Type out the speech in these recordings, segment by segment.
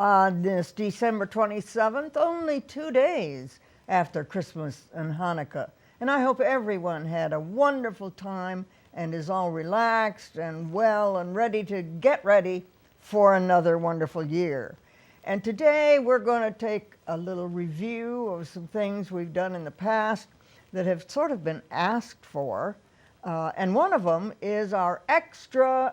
on this December 27th, only 2 days after Christmas and Hanukkah. And I hope everyone had a wonderful time and is all relaxed and well and ready to get ready for another wonderful year. And today we're going to take a little review of some things we've done in the past that have sort of been asked for. And one of them is our extra,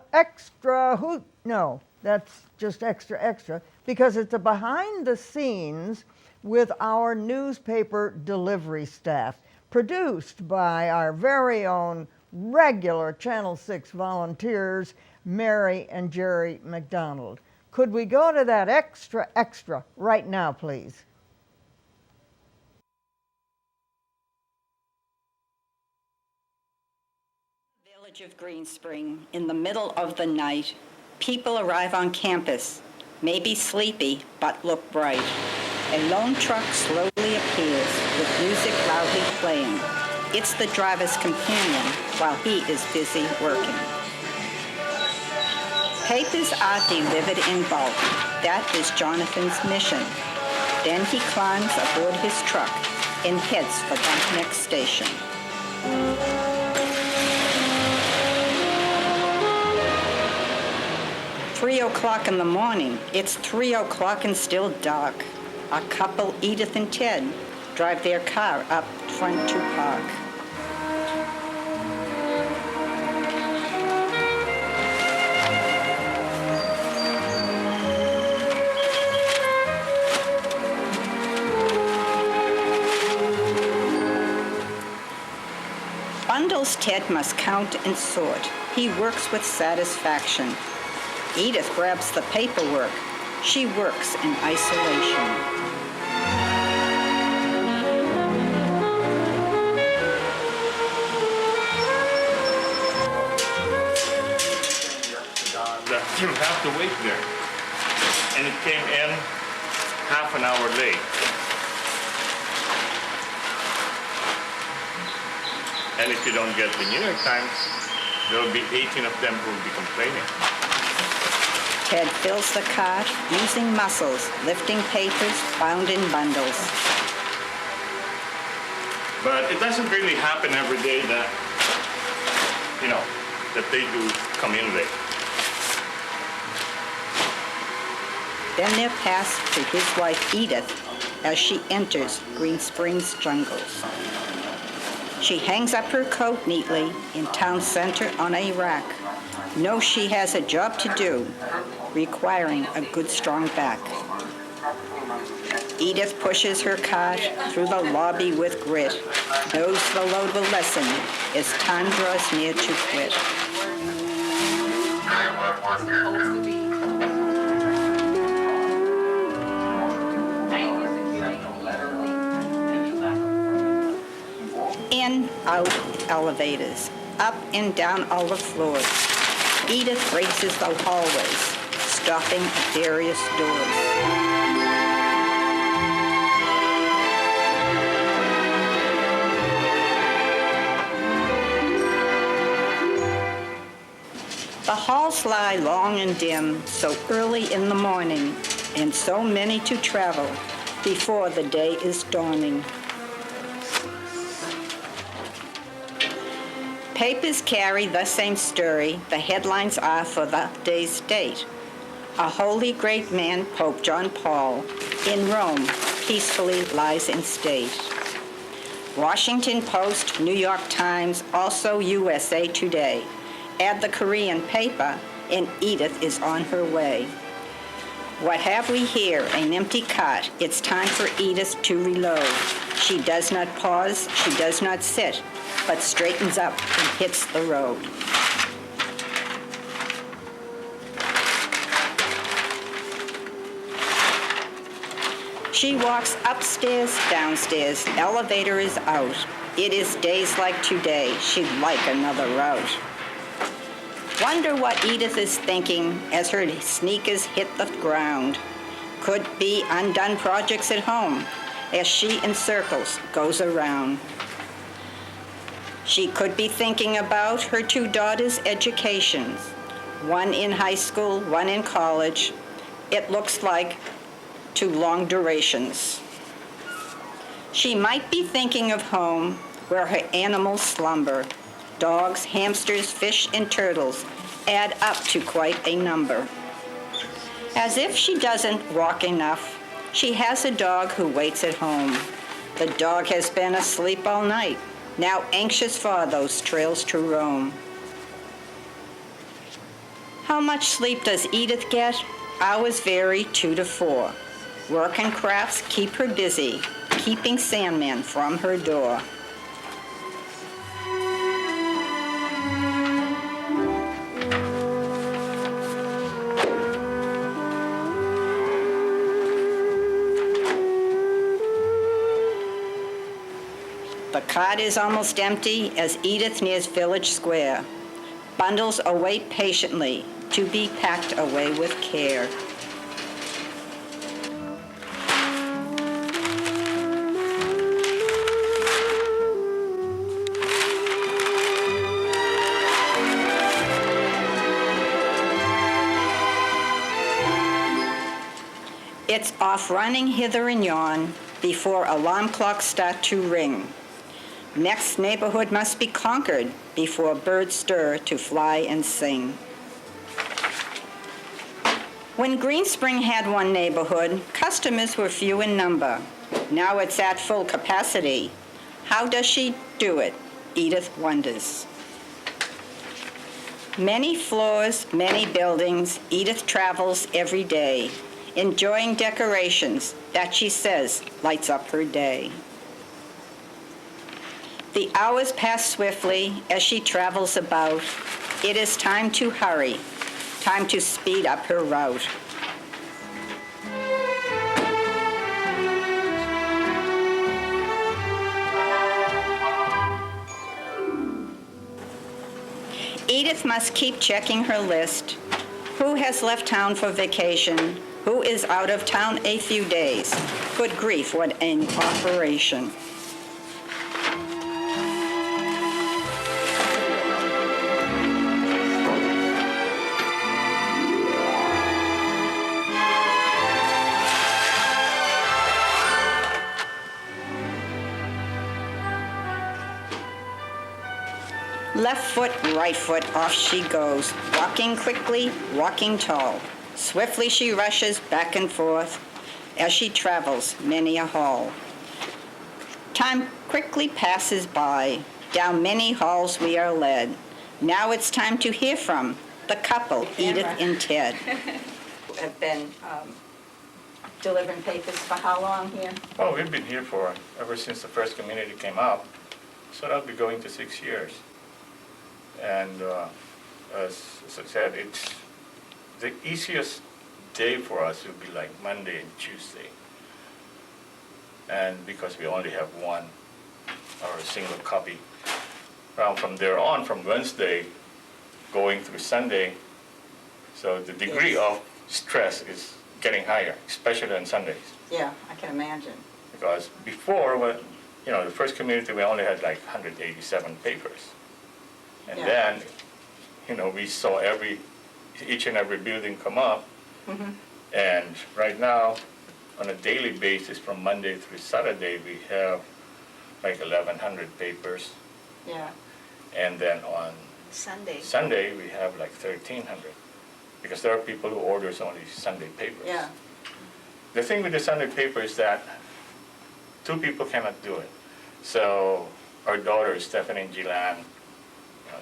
that's just extra, because it's a behind the scenes with our newspaper delivery staff, produced by our very own regular Channel 6 volunteers, Mary and Jerry McDonald. Could we go to that extra right now, please? Village of Green Spring, in the middle of the night, people arrive on campus, maybe sleepy, but look bright. A lone truck slowly appears, with music loudly playing. It's the driver's companion while he is busy working. Papers are delivered in bulk. That is Jonathan's mission. Then he climbs aboard his truck and heads for the next station. "3 o'clock in the morning. It's 3 o'clock and still dark. A couple, Edith and Ted, drive their car up front to park. Bundles Ted must count and sort. He works with satisfaction. Edith grabs the paperwork. She works in isolation. You have to wait there. And it came in half an hour late. And if you don't get the New York Times, there will be 18 of them who will be complaining. Ted fills the cart using muscles, lifting papers bound in bundles. But it doesn't really happen every day that, that they do come in late. Then they're passed to his wife Edith as she enters Green Springs jungles. She hangs up her coat neatly in town center on a rack. Knows she has a job to do, requiring a good strong back. Edith pushes her cart through the lobby with grit, knows the load will lessen as time draws near to quit. In, out, elevators, up and down all the floors. Edith races the hallways, stopping at various doors. The halls lie long and dim, so early in the morning, and so many to travel before the day is dawning. Papers carry the same story. The headlines are for the day's date. A holy great man, Pope John Paul, in Rome, peacefully lies in state. Washington Post, New York Times, also USA Today. Add the Korean paper, and Edith is on her way. What have we here? An empty cart. It's time for Edith to reload. She does not pause, she does not sit, but straightens up and hits the road. She walks upstairs, downstairs, elevator is out. It is days like today, she'd like another route. Wonder what Edith is thinking as her sneakers hit the ground. Could be undone projects at home as she in circles goes around. She could be thinking about her two daughters' educations, one in high school, one in college. It looks like to long durations. She might be thinking of home where her animals slumber. Dogs, hamsters, fish, and turtles add up to quite a number. As if she doesn't walk enough, she has a dog who waits at home. The dog has been asleep all night, now anxious for those trails to roam. How much sleep does Edith get? Hours vary 2 to 4. Work and crafts keep her busy, keeping Sandman from her door. The cart is almost empty as Edith nears Village Square. Bundles await patiently to be packed away with care. It's off running hither and yon before alarm clocks start to ring. Next neighborhood must be conquered before birds stir to fly and sing. When Green Spring had one neighborhood, customers were few in number. Now it's at full capacity. How does she do it? Edith wonders. Many floors, many buildings, Edith travels every day, enjoying decorations that she says lights up her day. The hours pass swiftly as she travels about. It is time to hurry, time to speed up her route. Edith must keep checking her list. Who has left town for vacation? Who is out of town a few days? Good grief, what an operation. Left foot, right foot, off she goes, walking quickly, walking tall. Swiftly she rushes back and forth as she travels many a hall. Time quickly passes by, down many halls we are led. Now it's time to hear from the couple, Edith and Ted. Have been delivering papers for how long here? Oh, we've been here for ever since the first community came up, so that'll be going to 6 years. And as I said, it's the easiest day for us would be like Monday and Tuesday. And because we only have one or a single copy. From there on, from Wednesday going through Sunday, so the degree of stress is getting higher, especially on Sundays. Yeah, I can imagine. Because before, when, the first community, we only had like 187 papers. And then, we saw each and every building come up. Mm-hmm. And right now, on a daily basis, from Monday through Saturday, we have like 1,100 papers. Yeah. And then on Sunday, we have like 1,300. Because there are people who orders only Sunday papers. Yeah. The thing with the Sunday paper is that 2 people cannot do it. So our daughters, Stephanie and Gilan,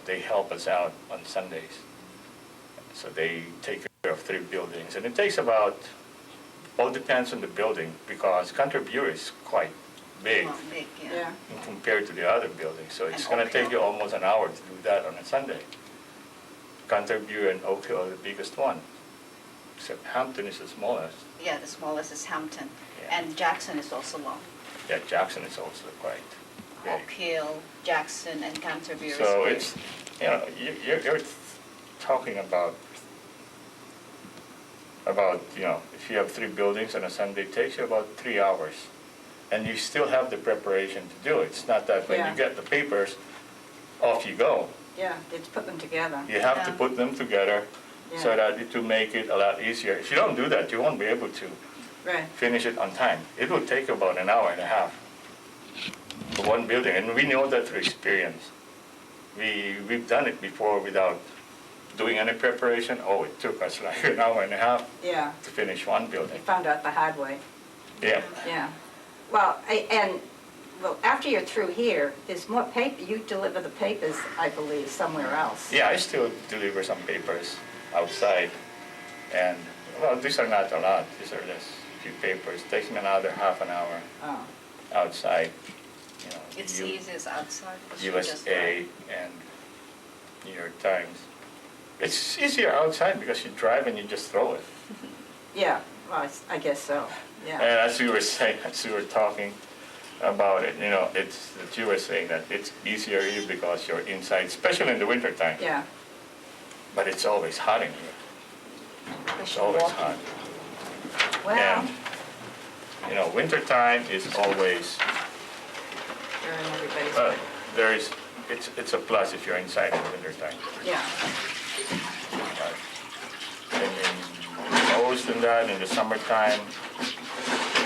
they help us out on Sundays. So they take care of 3 buildings. And it takes all depends on the building, because Country Bureau is quite big, Yeah. compared to the other buildings. So it's going to take you almost an hour to do that on a Sunday. Country Bureau and Oak Hill are the biggest one, except Hampton is the smallest. Yeah, the smallest is Hampton. Yeah. And Jackson is also long. Yeah, Jackson is also quite big. Oak Hill, Jackson, and Canterbury. So it's, you're talking about, if you have 3 buildings on a Sunday, it takes you about 3 hours. And you still have the preparation to do it. It's not that when you get the papers, off you go. Yeah, let's put them together. You have to put them together so that it will make it a lot easier. If you don't do that, you won't be able to Right. finish it on time. It will take about an hour and a half for one building, and we know that through experience. We've done it before without doing any preparation. Oh, it took us like an hour and a half Yeah. to finish one You building. found out the hard way. Yeah. Yeah. Well, after you're through here, there's more paper. You deliver the papers, I believe, somewhere else. Yeah, I still deliver some papers outside, and well, these are not a lot. These are just a few papers. Takes me another half an hour Oh. outside. You know, It's U- easiest outside. 'cause you just USA drive. and New York Times. It's easier outside because you drive and you just throw it. Yeah, well, I guess so, yeah. And as you were saying, as you were talking about it, you know, it's that you were saying that it's easier here because you're inside, especially in the winter time. Yeah. But it's always hot in here. It's always hot. Well, And, you know, winter time is always, during everybody's, there is, it's a plus if you're inside in the winter time. yeah, And in most than that, in the summertime,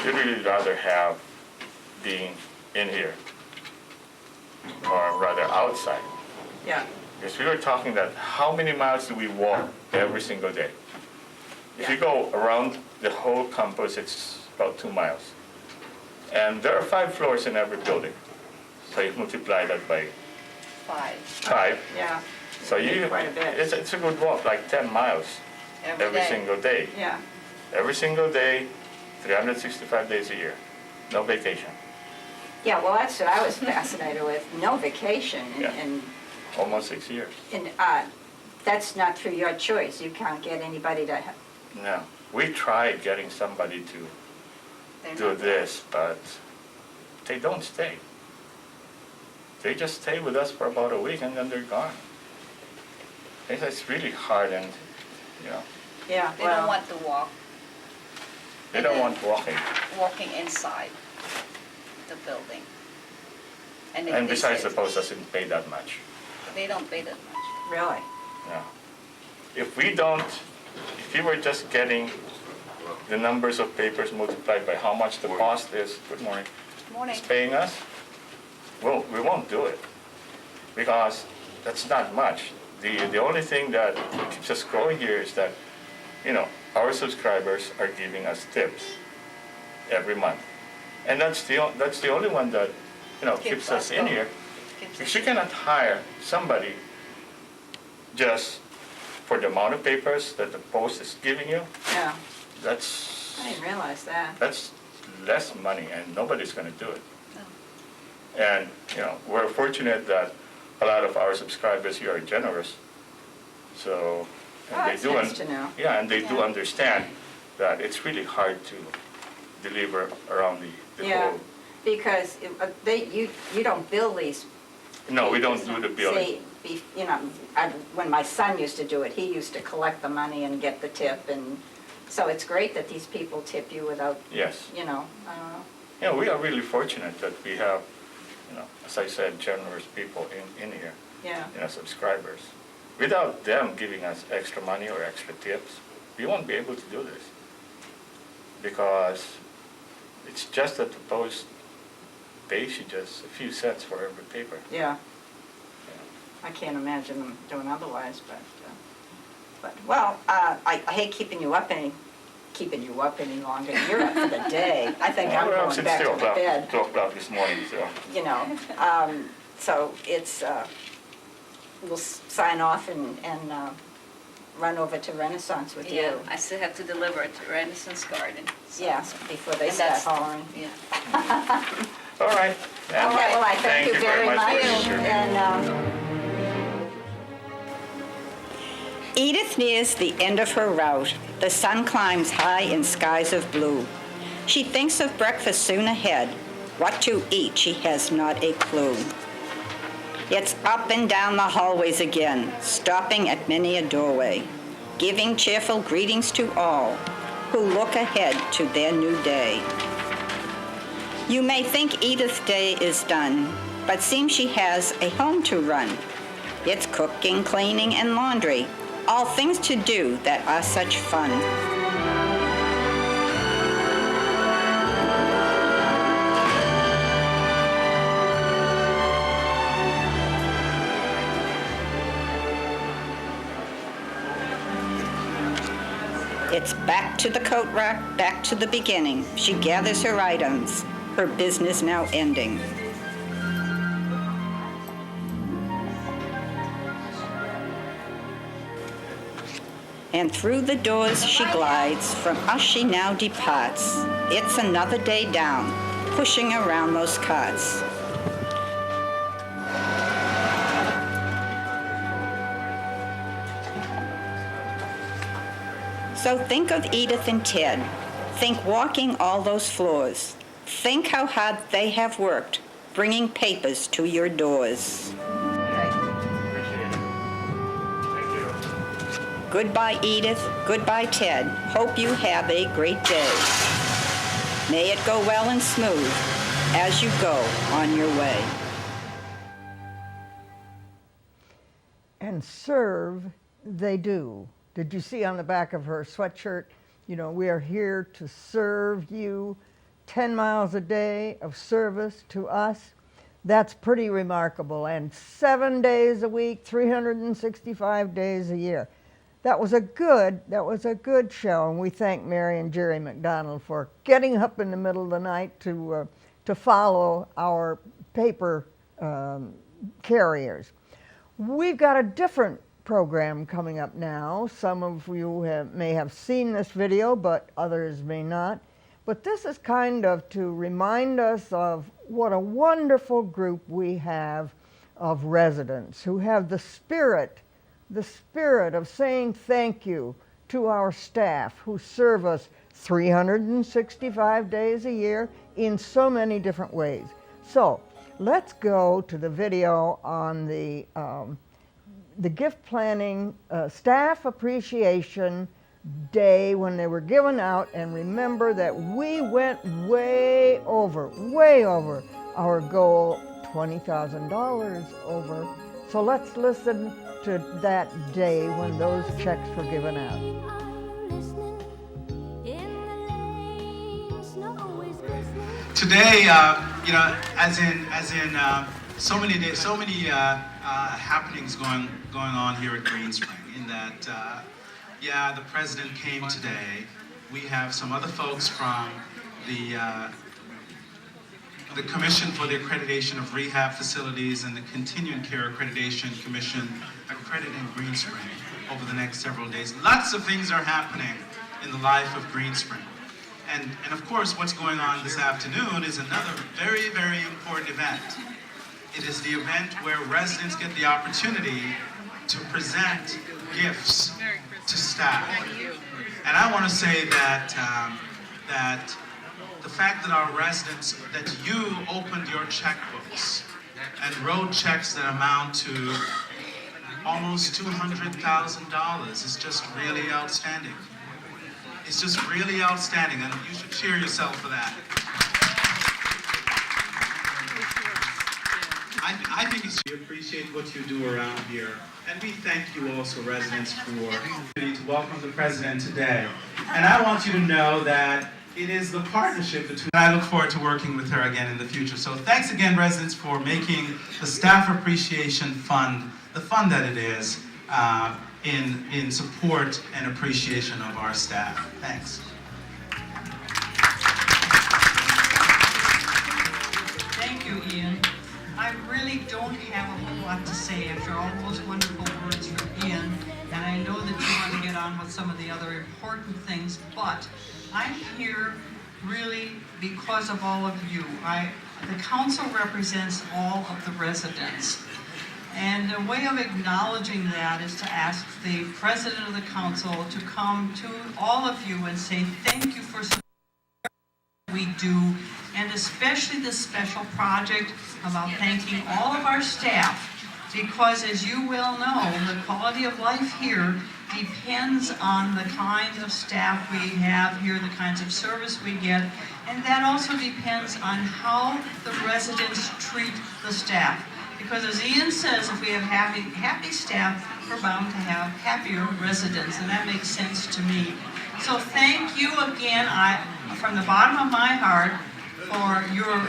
you'd really rather have being in here, or rather outside. yeah, Because we were talking that how many miles do we walk every single day? If you go around the whole campus, it's about 2 miles. And there are 5 floors in every building. So you multiply that by 5, 5. yeah. So you, Quite a bit. it's a good walk, like 10 miles every day. single day. Yeah, Every single day, 365 days a year. No vacation. yeah, well, that's what I was fascinated with, no vacation, Yeah. and, Almost 6 years. that's not through your choice, you can't get anybody to, No. We tried getting somebody to do this, but they don't stay. They just stay with us for about a week and then they're gone. It's really hard and, you know, yeah, They don't well, want to walk, they don't want walking. walking inside the building. And they besides, the say post doesn't pay that much. they don't pay that much. really, No. If you were just getting the numbers of papers multiplied by how much the cost is, good morning, Morning. is paying us, well, we won't do it because that's not much. The only thing that keeps us going here is that, you know, our subscribers are giving us tips every month. And that's the only one that, you know, keeps us in going. here. Keeps Because us- you cannot hire somebody just for the amount of papers that the post is giving you. yeah, That's I didn't realize that. that's less money, and nobody's going to do it. No. And you know, we're fortunate that a lot of our subscribers here are generous. So, and Oh, that's nice to know. Yeah, and they do Yeah. understand that it's really hard to deliver around the Yeah, whole. because you don't bill these. No, we don't do the billing. See, you know, when my son used to do it, he used to collect the money and get the tip, and so it's great that these people tip you without, Yes. you know, Yeah, we are really fortunate that we have, you know, as I said, generous people in here, yeah, you know, subscribers. Without them giving us extra money or extra tips, we won't be able to do this. Because it's just that the post pays you just a few cents for every paper. yeah. I can't imagine them doing otherwise, but well, I hate keeping you up any longer. You're up for the day. I think I'm Well, going since back to 2 the bed, 2 o'clock this morning, so. you know. So it's, we'll sign off and run over to Renaissance with Yeah, you. I still have to deliver it to Renaissance Garden. so- Yeah, before they And start that's- hollering. Yeah. All right. All right, well, I thank you very much. for your interview. And, Edith nears the end of her route. The sun climbs high in skies of blue. She thinks of breakfast soon ahead. What to eat, she has not a clue. It's up and down the hallways again, stopping at many a doorway, giving cheerful greetings to all who look ahead to their new day. You may think Edith's day is done, but seems she has a home to run. It's cooking, cleaning, and laundry, all things to do that are such fun. It's back to the coat rack, back to the beginning. She gathers her items, her business now ending. And through the doors she glides, from us she now departs. It's another day down, pushing around those carts. So think of Edith and Ted. Think walking all those floors. Think how hard they have worked, bringing papers to your doors. Goodbye, Edith. Goodbye, Ted. Hope you have a great day. May it go well and smooth as you go on your way. And serve they do. Did you see on the back of her sweatshirt, you know, we are here to serve you, 10 miles a day of service to us? That's pretty remarkable. And 7 days a week, 365 days a year. That was a good show, and we thank Mary and Jerry McDonald for getting up in the middle of the night to follow our paper carriers. We've got a different program coming up now. Some of you may have seen this video, but others may not. But this is kind of to remind us of what a wonderful group we have of residents who have the spirit of saying thank you to our staff who serve us 365 days a year in so many different ways. So let's go to the video on the gift planning staff appreciation day when they were given out, and remember that we went way over our goal, $20,000 over. So let's listen to that day when those checks were given out. Today, you know, as in so many happenings going on here at Greenspring. In that, yeah, the president came today. We have some other folks from the Commission for the Accreditation of Rehab Facilities and the Continuing Care Accreditation Commission accrediting Greenspring over the next several days. Lots of things are happening in the life of Greenspring. And of course, what's going on this afternoon is another very, very important event. It is the event where residents get the opportunity to present gifts to staff. And I want to say that the fact that our residents, that you opened your checkbooks and wrote checks that amount to almost $200,000 is just really outstanding. It's just really outstanding, and you should cheer yourself for that. I think we appreciate what you do around here, and we thank you also, residents, for to welcome the president today. And I want you to know that it is the partnership between, and I look forward to working with her again in the future. So thanks again, residents, for making the Staff Appreciation Fund the fund that it is in support and appreciation of our staff. Thanks. Thank you, Ian. I really don't have a whole lot to say after all those wonderful words from Ian, and I know that you want to get on with some of the other important things, but I'm here really because of all of you. The council represents all of the residents. And a way of acknowledging that is to ask the president of the council to come to all of you and say thank you for what we do, and especially this special project about thanking all of our staff, because as you well know, the quality of life here depends on the kinds of staff we have here, the kinds of service we get, and that also depends on how the residents treat the staff. Because as Ian says, if we have happy staff, we're bound to have happier residents, and that makes sense to me. So thank you again, from the bottom of my heart, for your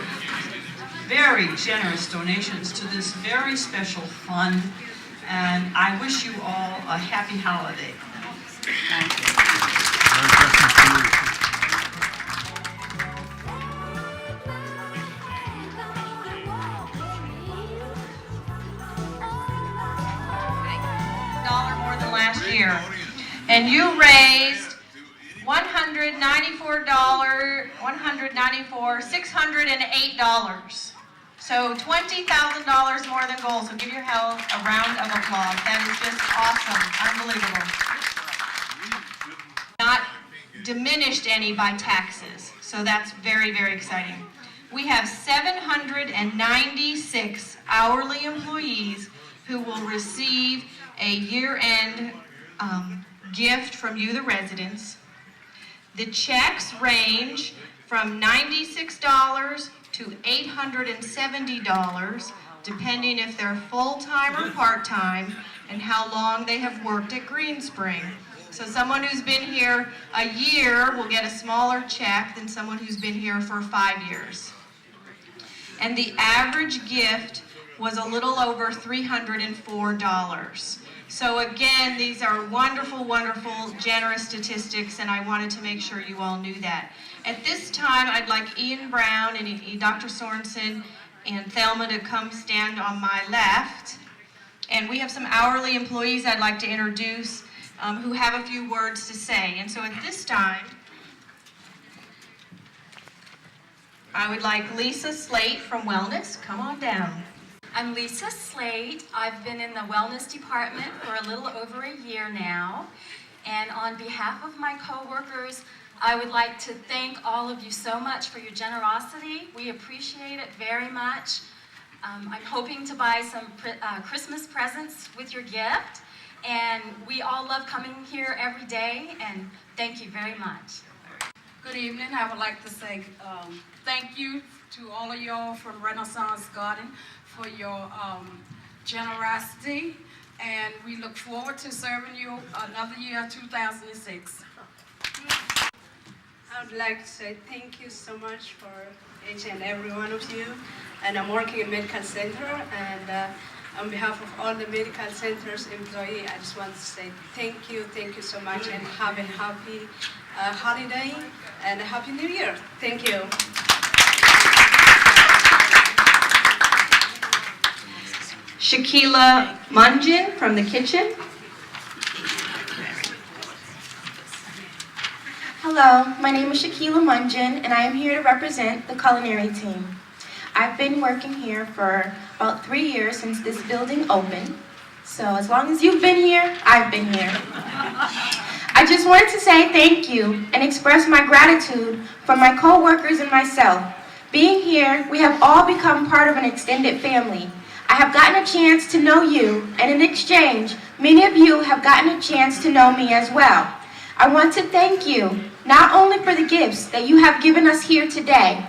very generous donations to this very special fund, and I wish you all a happy holiday. Thank you. $1 more than last year. And you raised $608. So $20,000 more than goal. So give your help a round of applause. That is just awesome, unbelievable. Not diminished any by taxes. So that's very, very exciting. We have 796 hourly employees who will receive a year-end gift from you, the residents. The checks range from $96 to $870, depending if they're full-time or part-time and how long they have worked at Greenspring. So someone who's been here a year will get a smaller check than someone who's been here for 5 years. And the average gift was a little over $304. So again, these are wonderful, wonderful, generous statistics, and I wanted to make sure you all knew that. At this time, I'd like Ian Brown and Dr. Sorensen and Thelma to come stand on my left. And we have some hourly employees I'd like to introduce who have a few words to say. And so at this time, I would like Lisa Slate from Wellness. Come on down. I'm Lisa Slate. I've been in the wellness department for a little over a year now. And on behalf of my coworkers, I would like to thank all of you so much for your generosity. We appreciate it very much. I'm hoping to buy some Christmas presents with your gift. And we all love coming here every day, and thank you very much. Good evening. I would like to say thank you to all of y'all from Renaissance Garden for your generosity, and we look forward to serving you another year, 2006. I would like to say thank you so much for each and every one of you. And I'm working in medical center, and on behalf of all the medical centers employees, I just want to say thank you so much, and have a happy holiday and a happy new year. Thank you. Shaquila Munjin from the kitchen. Hello, my name is Shaquila Munjin, and I am here to represent the culinary team. I've been working here for about 3 years since this building opened. So as long as you've been here, I've been here. I just wanted to say thank you and express my gratitude for my co-workers and myself. Being here, we have all become part of an extended family. I have gotten a chance to know you, and in exchange, many of you have gotten a chance to know me as well. I want to thank you, not only for the gifts that you have given us here today,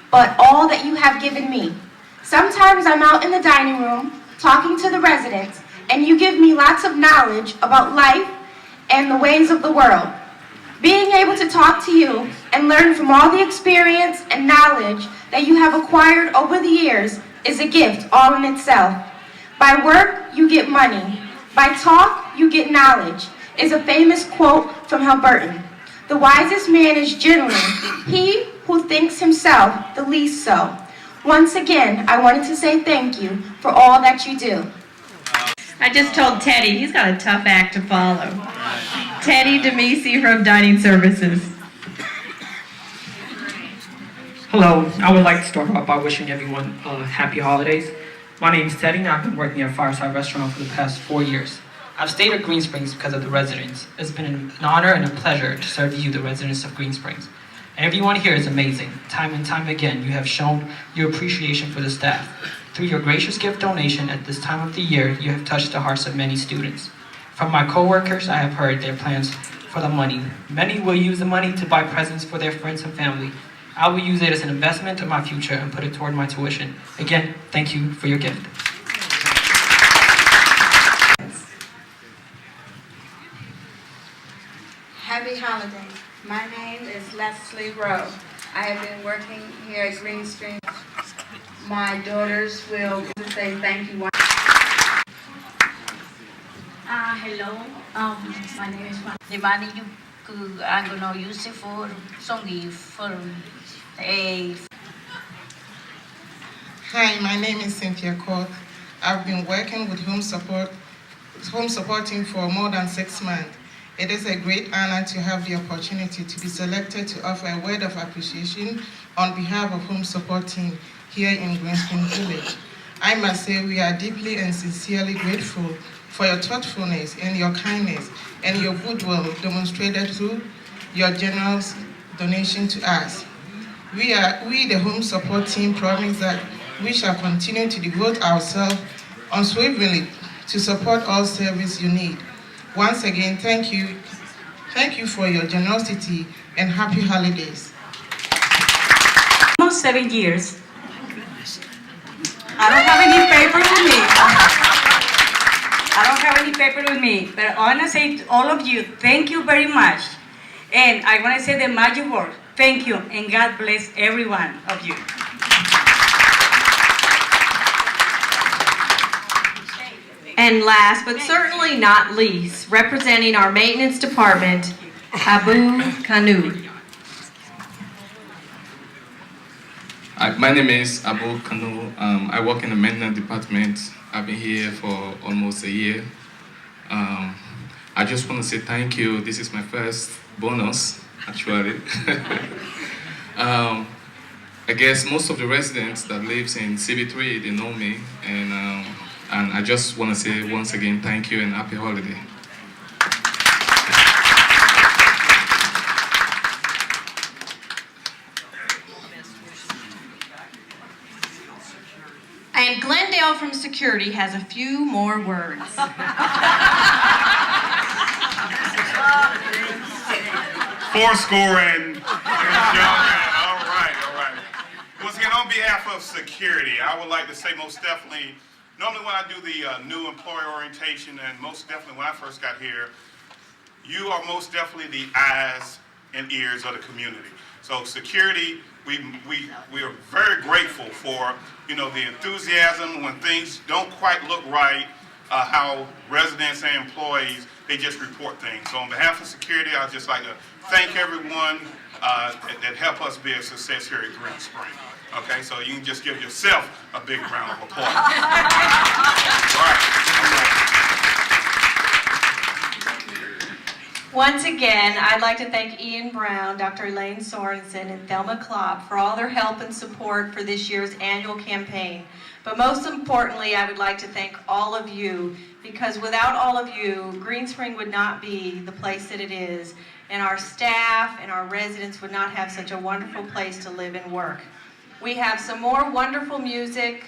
but all that you have given me. Sometimes I'm out in the dining room talking to the residents, and you give me lots of knowledge about life and the ways of the world. Being able to talk to you and learn from all the experience and knowledge that you have acquired over the years is a gift all in itself. By work, you get money. By talk, you get knowledge, is a famous quote from Halberton. The wisest man is generally he who thinks himself the least so. Once again, I wanted to say thank you for all that you do. I just told Teddy, he's got a tough act to follow. Teddy DeMisi from Dining Services. Hello, I would like to start off by wishing everyone happy holidays. My name is Teddy, and I've been working at Fireside Restaurant for the past 4 years. I've stayed at Green Springs because of the residents. It's been an honor and a pleasure to serve you, the residents of Green Springs. Everyone here is amazing. Time and time again, you have shown your appreciation for the staff. Through your gracious gift donation at this time of the year, you have touched the hearts of many students. From my coworkers, I have heard their plans for the money. Many will use the money to buy presents for their friends and family. I will use it as an investment in my future and put it toward my tuition. Again, thank you for your gift. Happy holiday. My name is Leslie Rowe. I have been working here at Green Springs. My daughters will say thank you. Hello. My name is Devani I'm gonna use it for some gift for a. Hi, my name is Cynthia Court. I've been working with home supporting for more than 6 months. It is a great honor to have the opportunity to be selected to offer a word of appreciation on behalf of home support team here in Greenspring Village. I must say we are deeply and sincerely grateful for your thoughtfulness and your kindness and your goodwill demonstrated through your generous donation to us. We, the home support team, promise that we shall continue to devote ourselves unswervingly to support all service you need. Once again, thank you. Thank you for your generosity and happy holidays. Almost 7 years. I don't have any paper with me. I don't have any paper with me, but I want to say to all of you, thank you very much. And I want to say the magic word, thank you, and God bless every one of you. And last but certainly not least, representing our maintenance department, Abu Kanu. My name is Abu Kanu. I work in the maintenance department. I've been here for almost a year. I just want to say thank you. This is my first bonus, actually. I guess most of the residents that lives in CB3, they know me, and I just want to say once again thank you and happy holiday. And Glendale from security has a few more words. Fourscore and all right. Once again, on behalf of security, I would like to say most definitely, normally when I do the new employee orientation, and most definitely when I first got here, you are most definitely the eyes and ears of the community. So security, we are very grateful for, the enthusiasm when things don't quite look right, how residents and employees, they just report things. So on behalf of security, I'd just like to thank everyone that helped us be a success here at Green Spring. Okay, so you can just give yourself a big round of applause. All right. Once again, I'd like to thank Ian Brown, Dr. Elaine Sorensen, and Thelma Klopp for all their help and support for this year's annual campaign. But most importantly, I would like to thank all of you, because without all of you, Green Spring would not be the place that it is, and our staff and our residents would not have such a wonderful place to live and work. We have some more wonderful music.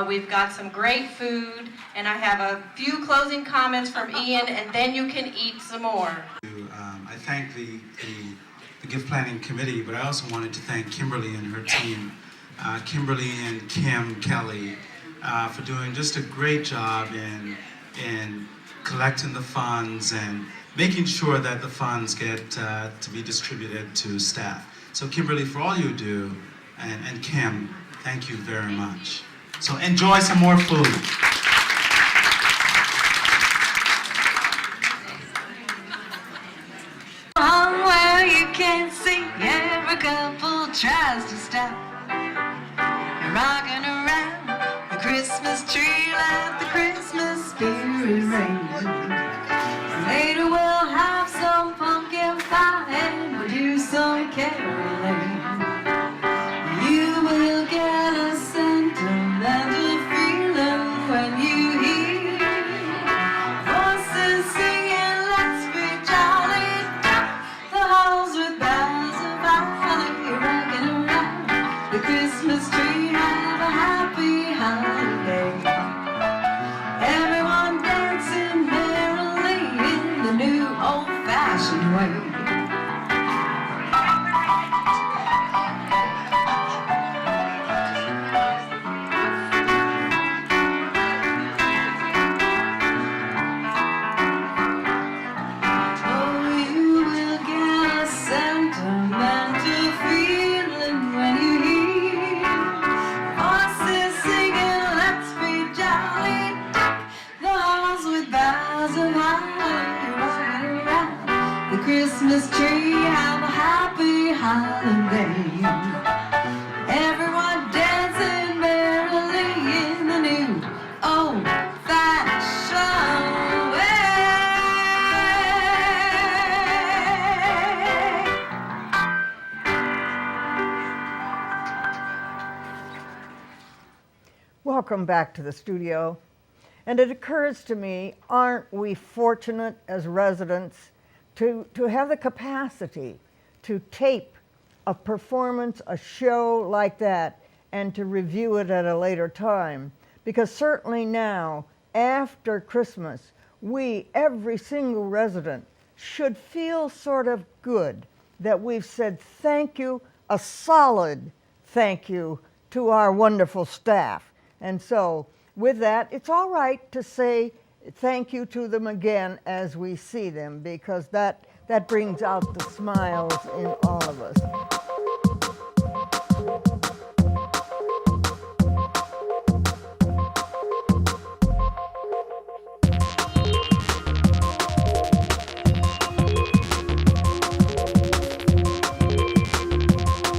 We've got some great food, and I have a few closing comments from Ian, and then you can eat some more. I thank the gift planning committee, but I also wanted to thank Kimberly and her team, Kimberly and Kim Kelly, for doing just a great job in collecting the funds and making sure that the funds get to be distributed to staff. So Kimberly, for all you do, and Kim, thank you very much. So enjoy some more food. Where you can't see, every couple tries to stop. You're rocking around the Christmas tree, let the Christmas spirit ring. Later we'll have some pumpkin pie and we'll do some caroling. You will get a sentimental feeling when you hear voices singing, let's be jolly. The halls with boughs of holly, rocking around the Christmas tree. Have a happy holiday. Everyone dancing merrily in the new old-fashioned way. Christmas Christmas tree, have a happy holiday. Everyone dancing merrily in the new old-fashioned way. Welcome back to the studio. And it occurs to me, aren't we fortunate as residents to have the capacity to tape a performance, a show like that, and to review it at a later time? Because certainly now, after Christmas, we, every single resident, should feel sort of good that we've said thank you, a solid thank you to our wonderful staff. And so, with that, it's all right to say thank you to them again as we see them, because that brings out the smiles in all of us.